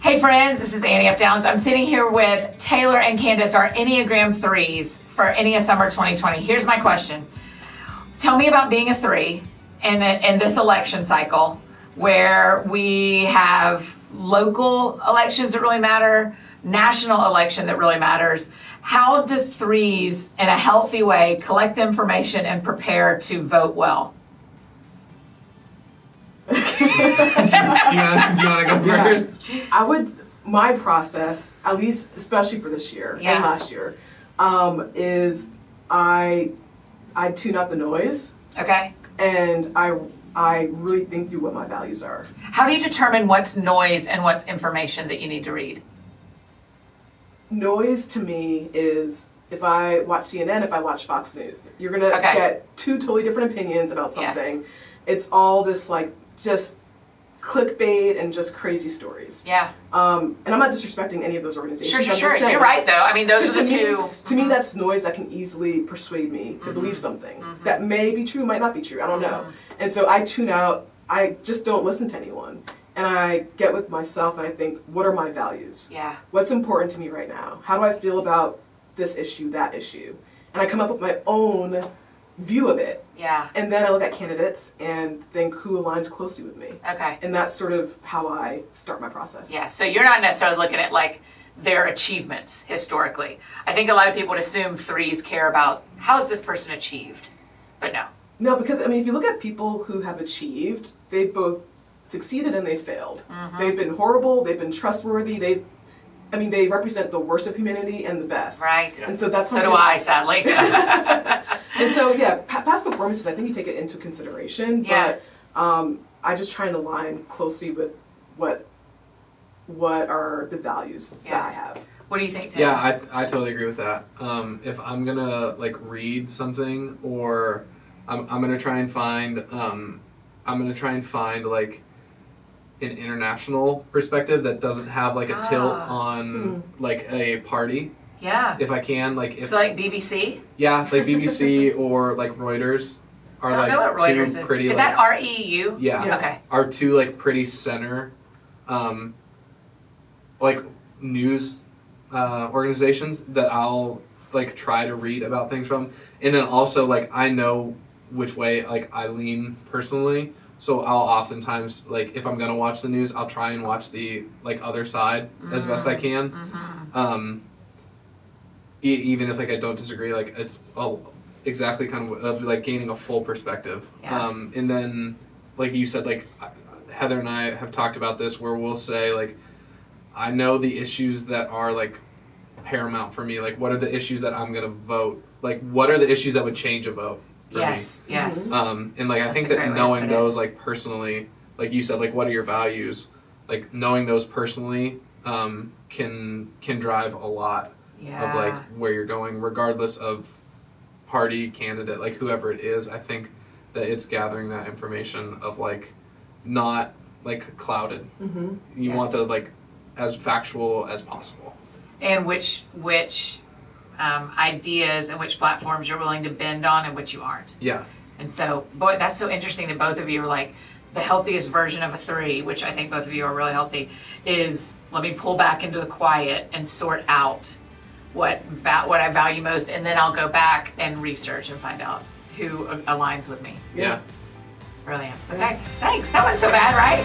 Hey friends, this is Annie F. Downs. I'm sitting here with Taylor and Candice, our Enneagram Threes for EnneaSummer 2020. Here's my question. Tell me about being a three in this election cycle where we have local elections that really matter, national election that really matters. How do threes, in a healthy way, collect information and prepare to vote well? Do you want to go first? My process, at least especially for this year and last year, is I tune out the noise. Okay. And I really think through what my values are. How do you determine what's noise and what's information that you need to read? Noise to me is if I watch CNN, if I watch Fox News, you're gonna get two totally different opinions about something. Yes. It's all this just clickbait and just crazy stories. Yeah. And I'm not disrespecting any of those organizations. Sure. You're right, though. I mean, those are the two. To me, that's noise that can easily persuade me to believe something that may be true, might not be true. I don't know. And so I tune out. I just don't listen to anyone. And I get with myself and I think, what are my values? Yeah. What's important to me right now? How do I feel about this issue, that issue? And I come up with my own view of it. Yeah. And then I look at candidates and think who aligns closely with me. Okay. And that's sort of how I start my process. Yeah, so you're not necessarily looking at their achievements historically. I think a lot of people would assume threes care about how is this person achieved, but no. No, because if you look at people who have achieved, they've both succeeded and they've failed. They've been horrible, they've been trustworthy, they represent the worst of humanity and the best. Right. And so that's so do I, sadly. And so past performances, I think you take it into consideration. Yeah. But I just try and align closely with what are the values that I have. What do you think, Tim? Yeah, I totally agree with that. If I'm gonna read something, or I'm gonna try and find an international perspective that doesn't have a tilt on a party. Yeah. If I can, So BBC? Yeah, BBC or Reuters are I don't know what Reuters two pretty. Is that REU? Yeah. Okay. Are two pretty center, news organizations that I'll try to read about things from, and then also I know which way I lean personally. So I'll oftentimes if I'm gonna watch the news, I'll try and watch the other side as best I can. Even if I don't disagree, it's exactly kind of gaining a full perspective. Yeah. And then you said Heather and I have talked about this where we'll say I know the issues that are paramount for me. What are the issues that I'm gonna vote? What are the issues that would change a vote? Yes. And I think that knowing those personally, you said, what are your values? Knowing those personally can drive a lot of where you're going, regardless of party, candidate, whoever it is. I think that it's gathering that information of not clouded. You want the as factual as possible. And which ideas and which platforms you're willing to bend on and which you aren't. Yeah. And so, boy, that's so interesting that both of you are the healthiest version of a three, which I think both of you are really healthy, is let me pull back into the quiet and sort out what I value most, and then I'll go back and research and find out who aligns with me. Yeah. Brilliant. Okay, thanks. That wasn't so bad, right?